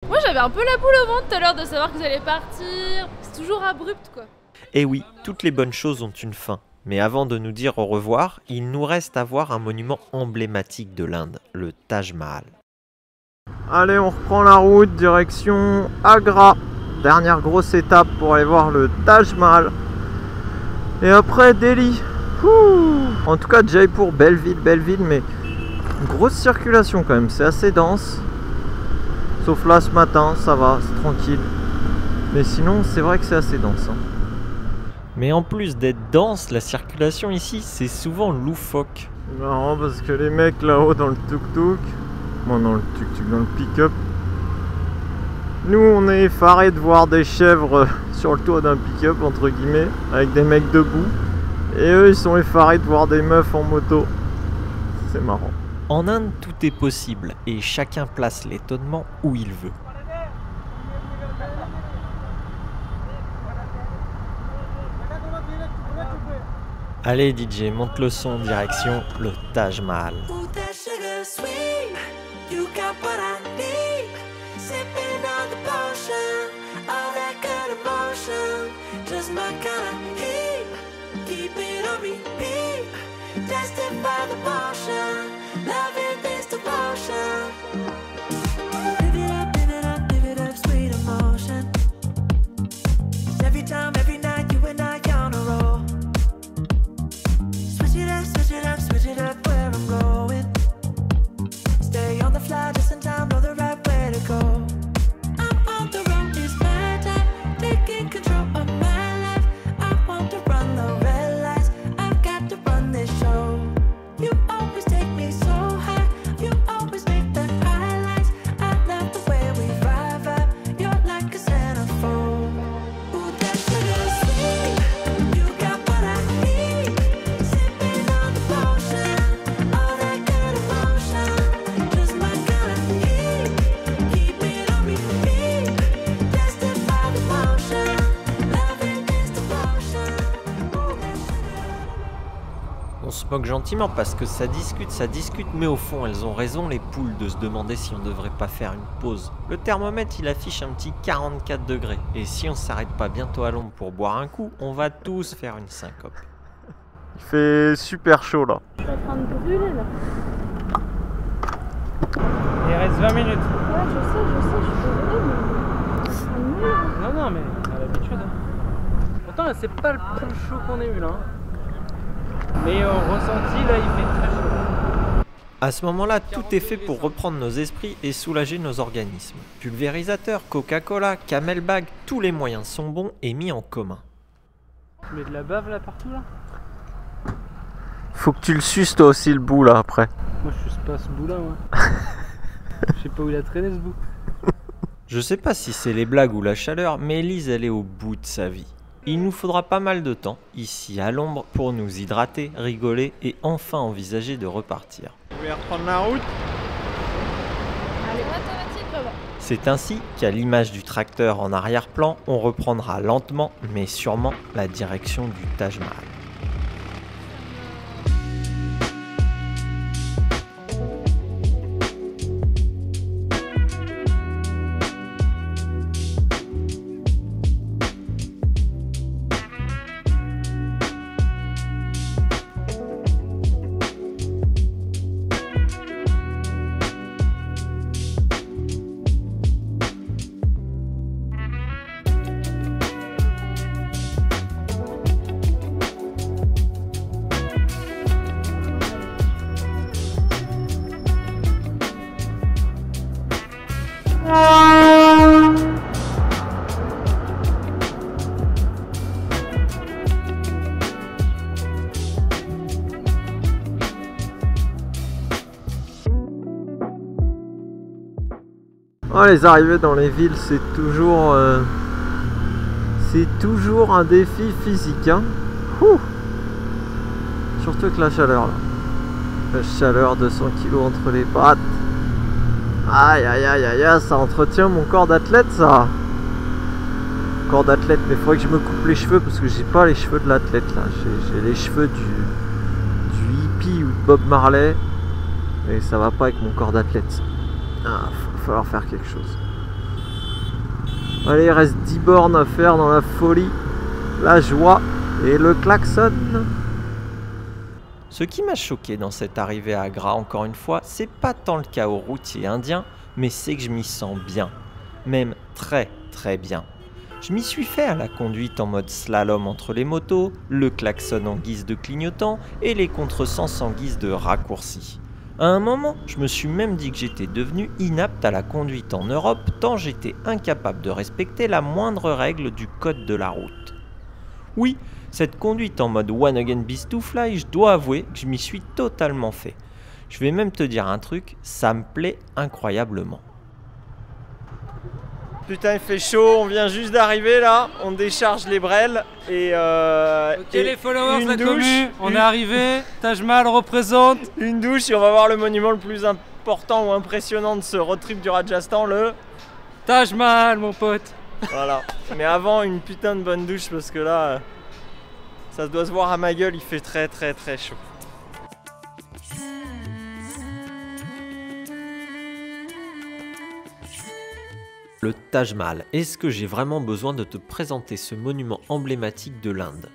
Moi j'avais un peu la boule au ventre tout à l'heure de savoir que vous allez partir. C'est toujours abrupt quoi. Et oui, toutes les bonnes choses ont une fin. Mais avant de nous dire au revoir, il nous reste à voir un monument emblématique de l'Inde, le Taj Mahal. Allez, on reprend la route, direction Agra. Dernière grosse étape pour aller voir le Taj Mahal. Et après Delhi. En tout cas, Jaipur, belle ville, mais grosse circulation quand même, c'est assez dense. Sauf là ce matin, ça va, c'est tranquille. Mais sinon, c'est vrai que c'est assez dense. Mais en plus d'être dense, la circulation ici, c'est souvent loufoque. Marrant parce que les mecs là-haut dans le tuk-tuk, dans le tuk-tuk, dans le pick-up, nous on est effarés de voir des chèvres sur le toit d'un pick-up, entre guillemets, avec des mecs debout. Et eux, ils sont effarés de voir des meufs en moto. C'est marrant. En Inde, tout est possible et chacun place l'étonnement où il veut. Allez DJ, monte le son, direction le Taj Mahal. On se moque gentiment parce que ça discute, mais au fond elles ont raison les poules de se demander si on devrait pas faire une pause. Le thermomètre il affiche un petit 44 degrés et si on s'arrête pas bientôt à l'ombre pour boire un coup, on va tous faire une syncope. Il fait super chaud là. Je suis en train de brûler là. Il reste 20 minutes. Ouais je sais, je suis désolée mais... ça me mouille. Non mais à l'habitude. Pourtant c'est pas le plus chaud qu'on ait eu là. Mais au ressenti, là, il fait très chaud. À ce moment-là, tout est fait pour reprendre nos esprits et soulager nos organismes. Pulvérisateur, Coca-Cola, Camelbag, tous les moyens sont bons et mis en commun. Tu mets de la bave là partout là? Faut que tu le suces toi aussi le bout là après. Moi je suce pas ce bout là moi. Je sais pas où il a traîné ce bout. Je sais pas si c'est les blagues ou la chaleur, mais Elise elle est au bout de sa vie. Il nous faudra pas mal de temps, ici à l'ombre, pour nous hydrater, rigoler et enfin envisager de repartir. Vous voulez reprendre la route? Allez, automatique, là-bas. C'est ainsi qu'à l'image du tracteur en arrière-plan, on reprendra lentement mais sûrement la direction du Taj Mahal. Oh, les arrivées dans les villes, c'est toujours un défi physique. Hein. Surtout avec la chaleur là. La chaleur, 200 kg entre les pattes. Aïe aïe aïe aïe aïe, ça entretient mon corps d'athlète ça. Corps d'athlète, mais il faudrait que je me coupe les cheveux parce que j'ai pas les cheveux de l'athlète là. J'ai les cheveux du hippie ou de Bob Marley. Et ça va pas avec mon corps d'athlète. Ah, va falloir faire quelque chose. Allez, il reste 10 bornes à faire dans la folie, la joie et le klaxon. Ce qui m'a choqué dans cette arrivée à Agra, encore une fois, c'est pas tant le chaos routier indien, mais c'est que je m'y sens bien. Même très très bien. Je m'y suis fait à la conduite en mode slalom entre les motos, le klaxon en guise de clignotant et les contresens en guise de raccourci. À un moment, je me suis même dit que j'étais devenu inapte à la conduite en Europe tant j'étais incapable de respecter la moindre règle du code de la route. Oui, cette conduite en mode one again beast to fly, je dois avouer que je m'y suis totalement fait. Je vais même te dire un truc, ça me plaît incroyablement. Putain, il fait chaud, on vient juste d'arriver là, on décharge les brels et ok les followers, la commu, on est arrivé, Taj Mahal représente. Une douche et on va voir le monument le plus important ou impressionnant de ce road trip du Rajasthan, le Taj Mahal mon pote. Voilà, mais avant une putain de bonne douche parce que là, ça doit se voir à ma gueule, il fait très très très chaud. Le Taj Mahal. Est-ce que j'ai vraiment besoin de te présenter ce monument emblématique de l'Inde?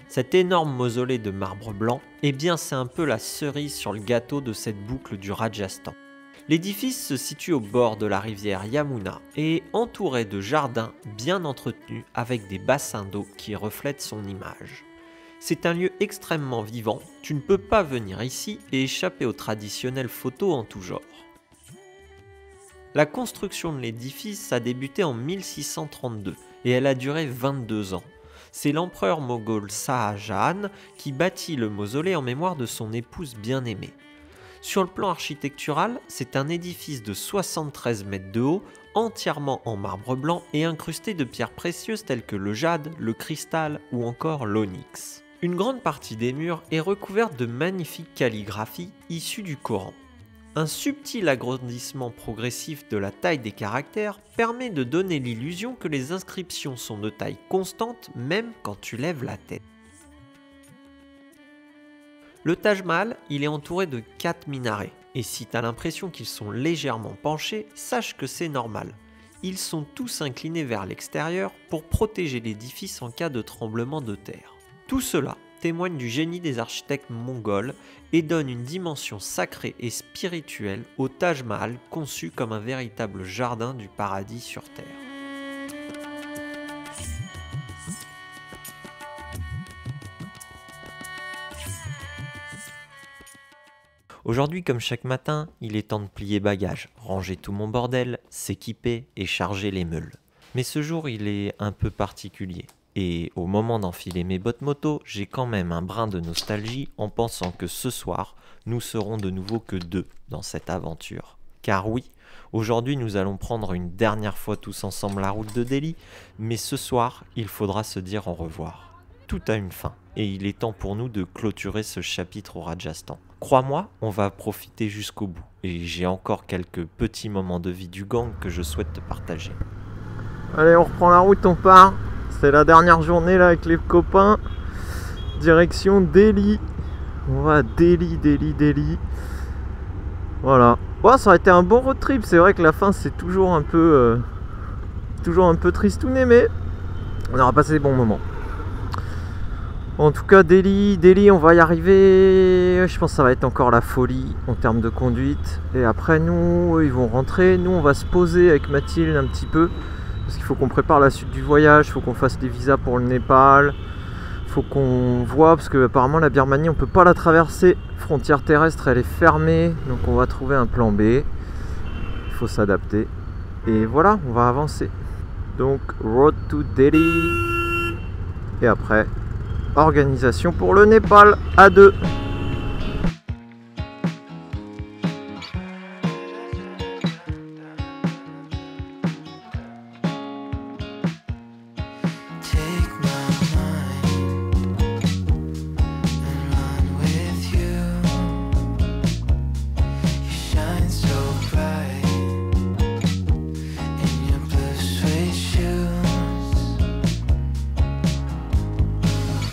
Cet énorme mausolée de marbre blanc, eh bien c'est un peu la cerise sur le gâteau de cette boucle du Rajasthan. L'édifice se situe au bord de la rivière Yamuna et est entouré de jardins bien entretenus avec des bassins d'eau qui reflètent son image. C'est un lieu extrêmement vivant, tu ne peux pas venir ici et échapper aux traditionnelles photos en tout genre. La construction de l'édifice a débuté en 1632 et elle a duré 22 ans. C'est l'empereur moghol Shah Jahan qui bâtit le mausolée en mémoire de son épouse bien-aimée. Sur le plan architectural, c'est un édifice de 73 mètres de haut, entièrement en marbre blanc et incrusté de pierres précieuses telles que le jade, le cristal ou encore l'onyx. Une grande partie des murs est recouverte de magnifiques calligraphies issues du Coran. Un subtil agrandissement progressif de la taille des caractères permet de donner l'illusion que les inscriptions sont de taille constante même quand tu lèves la tête. Le Taj Mahal, il est entouré de 4 minarets, et si tu as l'impression qu'ils sont légèrement penchés, sache que c'est normal. Ils sont tous inclinés vers l'extérieur pour protéger l'édifice en cas de tremblement de terre. Tout cela témoigne du génie des architectes mongols et donne une dimension sacrée et spirituelle au Taj Mahal conçu comme un véritable jardin du paradis sur terre. Aujourd'hui, comme chaque matin, il est temps de plier bagages, ranger tout mon bordel, s'équiper et charger les meules. Mais ce jour, il est un peu particulier. Et au moment d'enfiler mes bottes moto, j'ai quand même un brin de nostalgie en pensant que ce soir, nous serons de nouveau que 2 dans cette aventure. Car oui, aujourd'hui nous allons prendre une dernière fois tous ensemble la route de Delhi, mais ce soir, il faudra se dire au revoir. Tout a une fin, et il est temps pour nous de clôturer ce chapitre au Rajasthan. Crois-moi, on va profiter jusqu'au bout, et j'ai encore quelques petits moments de vie du gang que je souhaite te partager. Allez, on reprend la route, on part. C'est la dernière journée là avec les copains. Direction Delhi. On va à Delhi. Voilà. Ouais, ça aurait été un bon road trip. C'est vrai que la fin c'est toujours un peu tristouné, mais on aura passé des bons moments. En tout cas, Delhi, on va y arriver. Je pense que ça va être encore la folie en termes de conduite. Et après, nous, ils vont rentrer. Nous, on va se poser avec Mathilde un petit peu. Parce qu'il faut qu'on prépare la suite du voyage. Il faut qu'on fasse des visas pour le Népal. Il faut qu'on voit, parce que apparemment la Birmanie, on ne peut pas la traverser. Frontière terrestre, elle est fermée. Donc, on va trouver un plan B. Il faut s'adapter. Et voilà, on va avancer. Donc, road to Delhi. Et après, organisation pour le Népal à 2.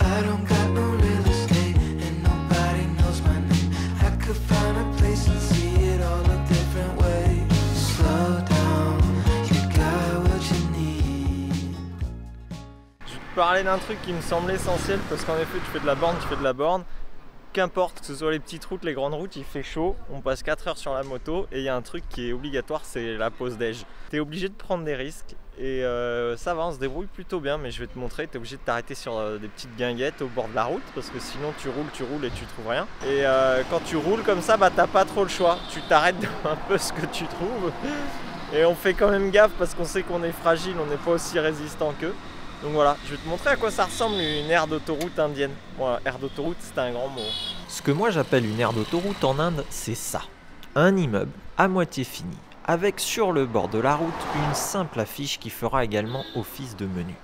I don't got no real estate and nobody te parler d'un truc qui me semble essentiel parce qu'en effet tu fais de la borne, tu fais de la borne. Qu'importe que ce soit les petites routes, les grandes routes, il fait chaud, on passe 4 heures sur la moto et il y a un truc qui est obligatoire, c'est la pause déj. Tu es obligé de prendre des risques et ça va, on se débrouille plutôt bien, mais je vais te montrer, tu es obligé de t'arrêter sur des petites guinguettes au bord de la route parce que sinon tu roules et tu trouves rien. Et quand tu roules comme ça, bah t'as pas trop le choix, tu t'arrêtes un peu ce que tu trouves et on fait quand même gaffe parce qu'on sait qu'on est fragile, on n'est pas aussi résistant qu'eux. Donc voilà, je vais te montrer à quoi ça ressemble une aire d'autoroute indienne. Bon, aire d'autoroute, c'est un grand mot. Ce que moi j'appelle une aire d'autoroute en Inde, c'est ça. Un immeuble à moitié fini, avec sur le bord de la route une simple affiche qui fera également office de menu.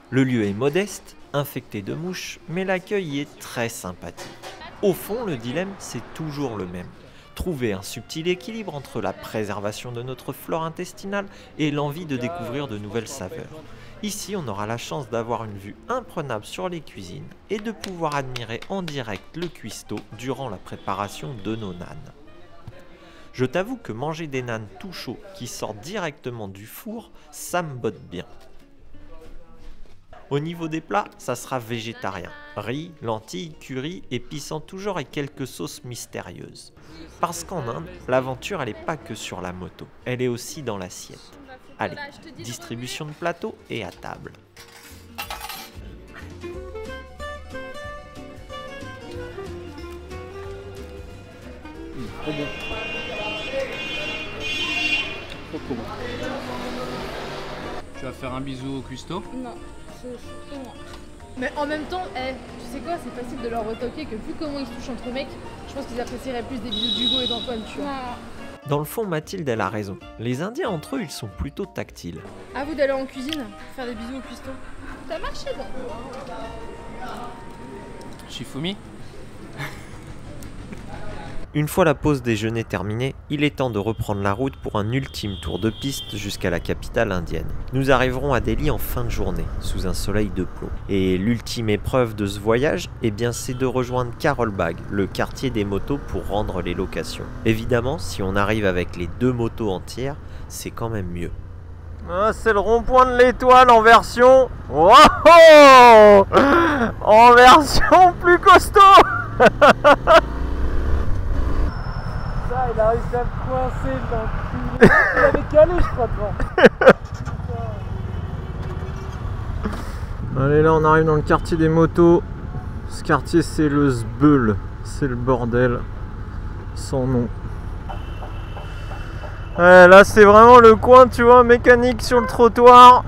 Le lieu est modeste, infecté de mouches, mais l'accueil y est très sympathique. Au fond, le dilemme, c'est toujours le même. Trouver un subtil équilibre entre la préservation de notre flore intestinale et l'envie de découvrir de nouvelles saveurs. Ici, on aura la chance d'avoir une vue imprenable sur les cuisines et de pouvoir admirer en direct le cuistot durant la préparation de nos nanes. Je t'avoue que manger des nanes tout chauds qui sortent directement du four, ça me botte bien. Au niveau des plats, ça sera végétarien. Riz, lentilles, curry, épicant toujours et quelques sauces mystérieuses. Parce qu'en Inde, l'aventure elle n'est pas que sur la moto, elle est aussi dans l'assiette. Allez, distribution de plateau et à table. Trop bon. Trop bon. Tu vas faire un bisou au cuistot? Non, c'est moi. Mais en même temps, tu sais quoi, c'est facile de leur retoquer que vu comment ils se touchent entre mecs, je pense qu'ils apprécieraient plus des bisous d'Hugo et d'Antoine, tu vois. Dans le fond, Mathilde, elle a raison. Les Indiens entre eux, ils sont plutôt tactiles. À vous d'aller en cuisine, faire des bisous au cuistot. Ça a marché donc. Shifumi? Une fois la pause déjeuner terminée, il est temps de reprendre la route pour un ultime tour de piste jusqu'à la capitale indienne. Nous arriverons à Delhi en fin de journée, sous un soleil de plomb. Et l'ultime épreuve de ce voyage, eh bien, c'est de rejoindre Karol Bagh, le quartier des motos pour rendre les locations. Évidemment, si on arrive avec les 2 motos entières, c'est quand même mieux. Ah, c'est le rond-point de l'Étoile en version... Wow, en version plus costaud. Il a réussi à me coincer dans le cul. Il avait calé, je crois, devant. Allez, là on arrive dans le quartier des motos. Ce quartier c'est le Zbeul, c'est le bordel sans nom. Ouais, là c'est vraiment le coin, tu vois, mécanique sur le trottoir.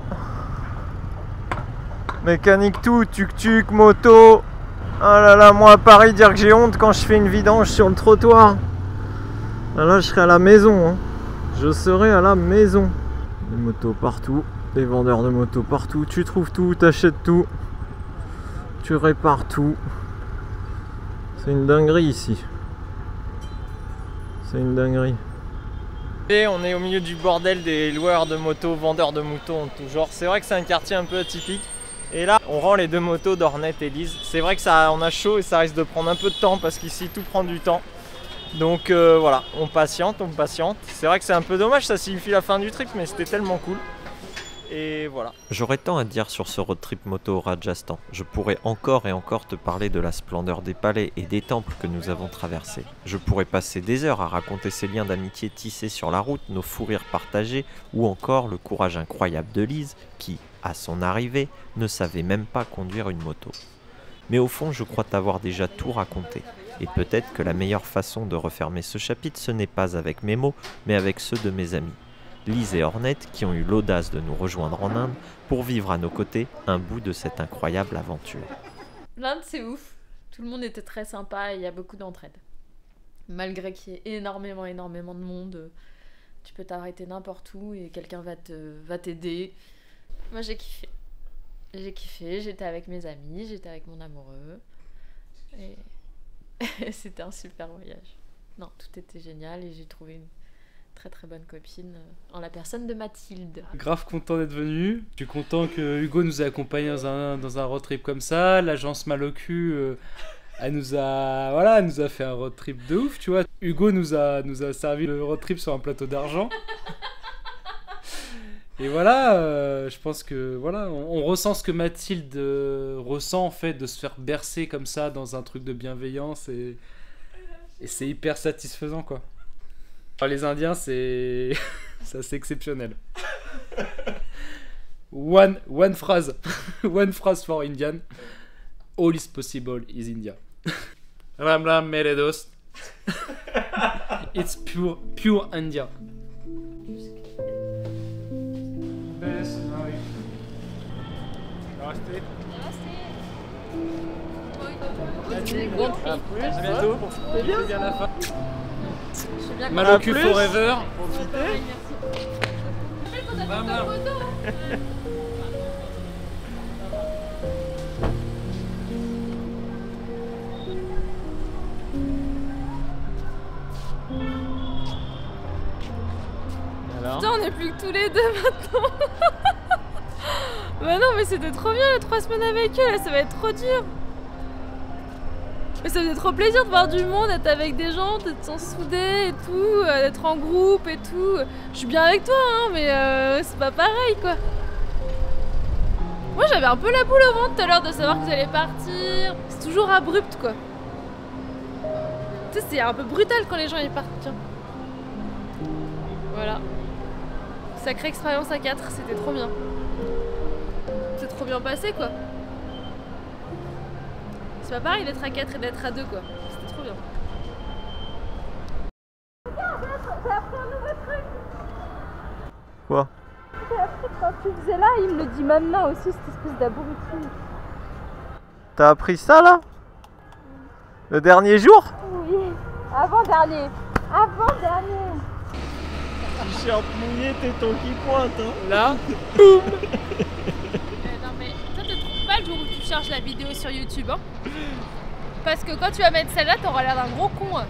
Mécanique tout, tuk-tuk, moto. Ah là là, moi à Paris, dire que j'ai honte quand je fais une vidange sur le trottoir. Ah là je serai à la maison, hein. Je serai à la maison. Des motos partout, des vendeurs de motos partout, tu trouves tout, t'achètes tout, tu répares tout. C'est une dinguerie ici. C'est une dinguerie. Et on est au milieu du bordel des loueurs de motos, vendeurs de motos en tout genre. C'est vrai que c'est un quartier un peu atypique. Et là on rend les 2 motos d'Hornet et Lise. C'est vrai que on a chaud et ça risque de prendre un peu de temps parce qu'ici tout prend du temps. Donc voilà, on patiente. C'est vrai que c'est un peu dommage, ça signifie la fin du trip, mais c'était tellement cool. Et voilà. J'aurais tant à dire sur ce road trip moto au Rajasthan. Je pourrais encore et encore te parler de la splendeur des palais et des temples que nous avons traversés. Je pourrais passer des heures à raconter ces liens d'amitié tissés sur la route, nos fous rires partagés, ou encore le courage incroyable de Lise, qui, à son arrivée, ne savait même pas conduire une moto. Mais au fond, je crois t'avoir déjà tout raconté. Et peut-être que la meilleure façon de refermer ce chapitre, ce n'est pas avec mes mots, mais avec ceux de mes amis. Lise et Hornet, qui ont eu l'audace de nous rejoindre en Inde pour vivre à nos côtés un bout de cette incroyable aventure. L'Inde, c'est ouf. Tout le monde était très sympa et il y a beaucoup d'entraide. Malgré qu'il y ait énormément de monde, tu peux t'arrêter n'importe où et quelqu'un va t'aider. Moi, j'ai kiffé. J'étais avec mes amis, j'étais avec mon amoureux. Et c'était un super voyage. Non, tout était génial et j'ai trouvé une très bonne copine en la personne de Mathilde. Grave content d'être venu. Je suis content que Hugo nous ait accompagnés dans un road trip comme ça. L'agence Malocu, elle nous a fait un road trip de ouf, tu vois. Hugo nous a servi le road trip sur un plateau d'argent. Et voilà, je pense que voilà, on ressent ce que Mathilde ressent en fait, de se faire bercer comme ça dans un truc de bienveillance et c'est hyper satisfaisant quoi. Alors, les Indiens, c'est c'est exceptionnel. One phrase, one phrase for Indian. All is possible is India. Ram ram mere dost. It's pure India. Best life. Namaste. À bientôt. C'est bien la fin. Maloku forever. Ram ram. Putain, on est plus que tous les deux maintenant. Bah non, mais c'était trop bien les 3 semaines avec eux, là, ça va être trop dur. Mais ça faisait trop plaisir de voir du monde, d'être avec des gens, d'être soudés et tout, d'être en groupe et tout. Je suis bien avec toi, hein, mais c'est pas pareil quoi. Moi j'avais un peu la boule au ventre tout à l'heure de savoir que vous allez partir. C'est toujours abrupt quoi. Tu sais, c'est un peu brutal quand les gens y partent. Tiens. Voilà. Sacrée expérience à 4, c'était trop bien. C'est trop bien passé quoi. C'est pas pareil d'être à 4 et d'être à 2 quoi. C'était trop bien. Regarde, j'ai appris un nouveau truc. Quoi? J'ai appris que quand tu faisais là, il me le dit maintenant aussi, cette espèce d'abruti. T'as appris ça là? Le dernier jour? Oui, avant-dernier. Avant-dernier. T-shirt mouillé, téton qui pointe, hein. Là, Non mais toi te trouves pas le jour où tu charges la vidéo sur YouTube hein. Parce que quand tu vas mettre celle-là, t'auras l'air d'un gros con hein.